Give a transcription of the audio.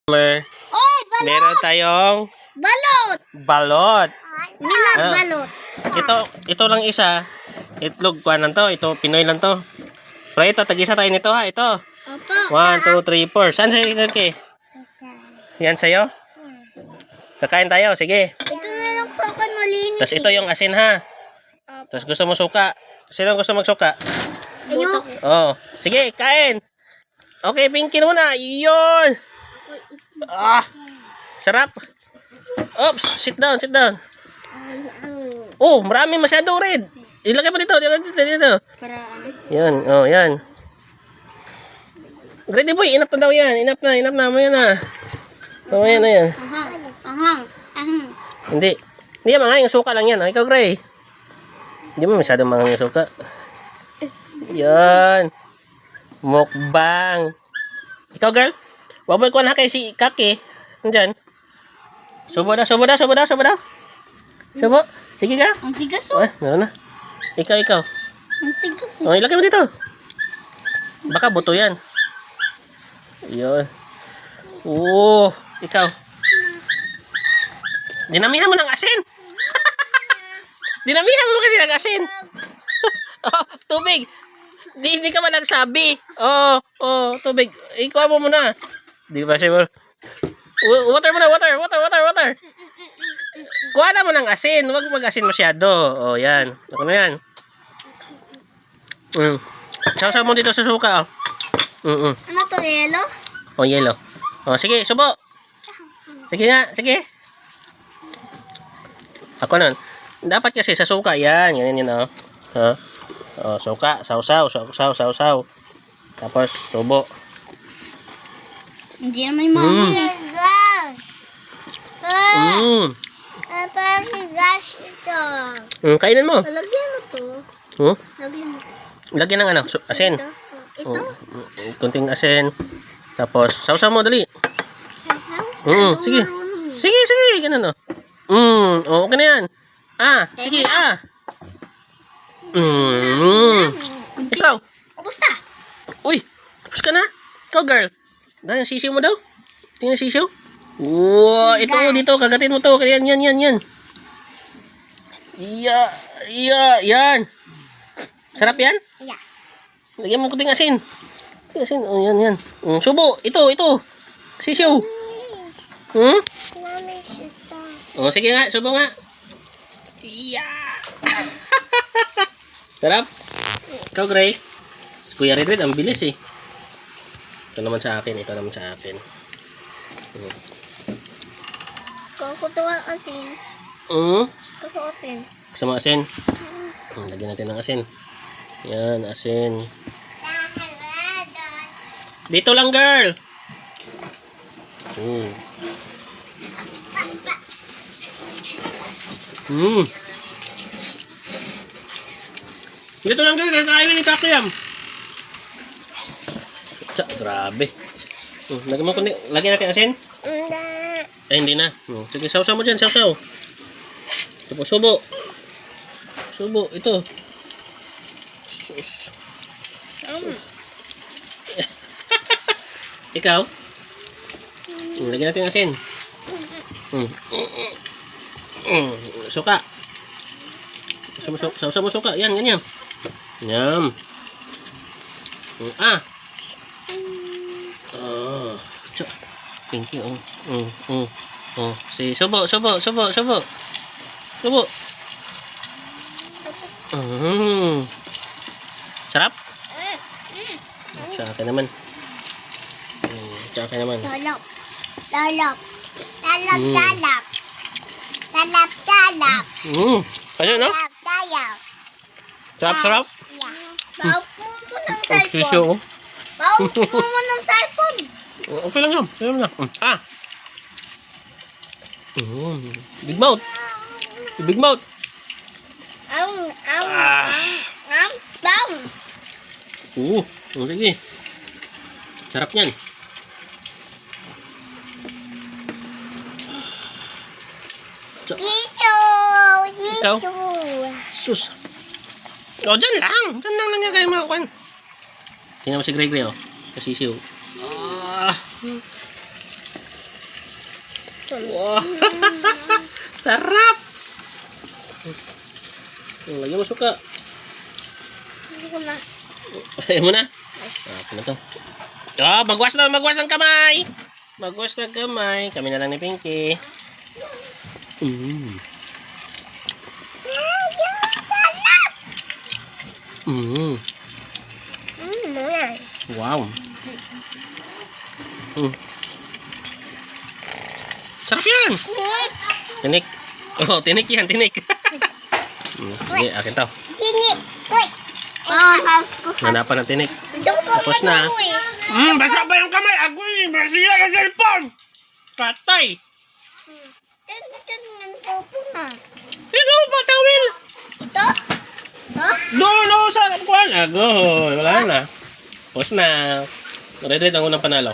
Oy, meron tayong balot. Balot. Ito lang isa. Itlog kuanan to. Ito Pinoy lang to. Pero ito tag-isa tayo nito ha. Ito. Opo. 1, 2, 3, 4. Saan sa'yo Kay? Yan sa'yo? Kakain tayo. Sige. Ito na lang sa akin malinis. Tapos ito yung asin ha. Tapos gusto mo suka. Sino gusto magsuka? Ayun. Oh. Sige, kain. Okay, pinkin muna. Yun. Sarap. Oops, sit down. Oh, marami masyado red. Ilagay mo dito. Para ano? Yan, yan. Ready boy, enough na daw yan. Enough na. Mamaya na. Mamaya na yan. Ahang. Hindi yan mga yung suka lang yan. Ikaw, Gray. Hindi mo masyadong mga yung suka. Yan. Mukbang. Ikaw, girl. Waboy ko na kay si Kaki. Nandyan. Subo daw. Subo. Sige ka. Ang tigas Meron na. Ikaw. Ang tigas Oh, ilagay mo dito. Baka buto yan. Yun. Ikaw. Dinamihan mo ng asin. Dinamihan mo kasi ng asin. Tubig. Hindi ka ba nagsabi? Tubig. Ikuha mo muna. Di ba siya? Water muna, water. Kuha na mo ng asin. Huwag mag-asin masyado. Yan. Ako na yan. Sausaw mo dito sa suka. Ano to, yelo? Yellow. Sige, subo. Sige nga, sige. Ako nun. Dapat kasi sa suka, yan. Yan. Suka, sausaw. Tapos, subo. Hindi naman yung mga gas ito. Kainin mo. Lagyan mo to. Lagyan mo. Lagyan ng asin. Ito? Kunting asin. Tapos, sausaw mo, dali. Sige. Sige. Ganun, okay na yan. Sige, Ikaw. Ubus na. Uy, tapos ka na. Ikaw, girl. Dahil yung sisiw mo daw. Tingnan sisiw. Wow, ito dito. Kagatin mo to. Yan. Yan. Sarap yan? Yeah. Lagyan mo kuting asin. Asin. Yan. Subo. Ito. Sisiw. Sige nga. Subo nga. Yeah. Sarap. Ikaw, Gray. Kuya Red, ang bilis eh. Ito naman sa akin. Kukutuwa asin. Gusto asin. Gusto mo asin? Lagyan natin ng asin. Yan, asin. Dito lang, girl. Dito lang, girl. Kakainin ni Kakiyam. Grabe. Lagyan natin asin? Hindi na. Sige, sausaw mo dyan, sausaw. Tapos subo. Ito. Sus. Ikaw? Lagyan natin asin. Suka. Sausaw mo suka. Yan, ganyan. Yan. Thank you. Si subo. Sarap? Sa akin naman. Talap. Ano, no? Sarap. Paupo mo ng Sisiyo. cellphone. Paupo mo ng cellphone. Okay lang yan. Big mouth. Sige. Sarap yan. Ikaw? Sus. Dyan lang yan kayo makakuan. Tingnan mo si Gray, Sisiw. Wow. Sarap. Lagyan mo suka. Hindi ko na. Ayaw mo na. Ako na to. Oh, magwas ng kamay. Magwas ng kamay. Kami na lang ni Pinky. Mm. Mm. Muna. Wow. Mm. Sarap yan. Tinik. Tinik. Oh, tinik yan, tinik. Sige, akin to. Tinik. Wait. House ko. Hanapan ng tinik. Doon ko Tapos na. Basa ba yung kamay? Agoy, basiya yung cellphone. Patay. Tingnan ko po na. Ito pa, tawil. Ito? Ito? No, sa kuwan. Agoy, wala na. Tapos na. Red ang unang panalo.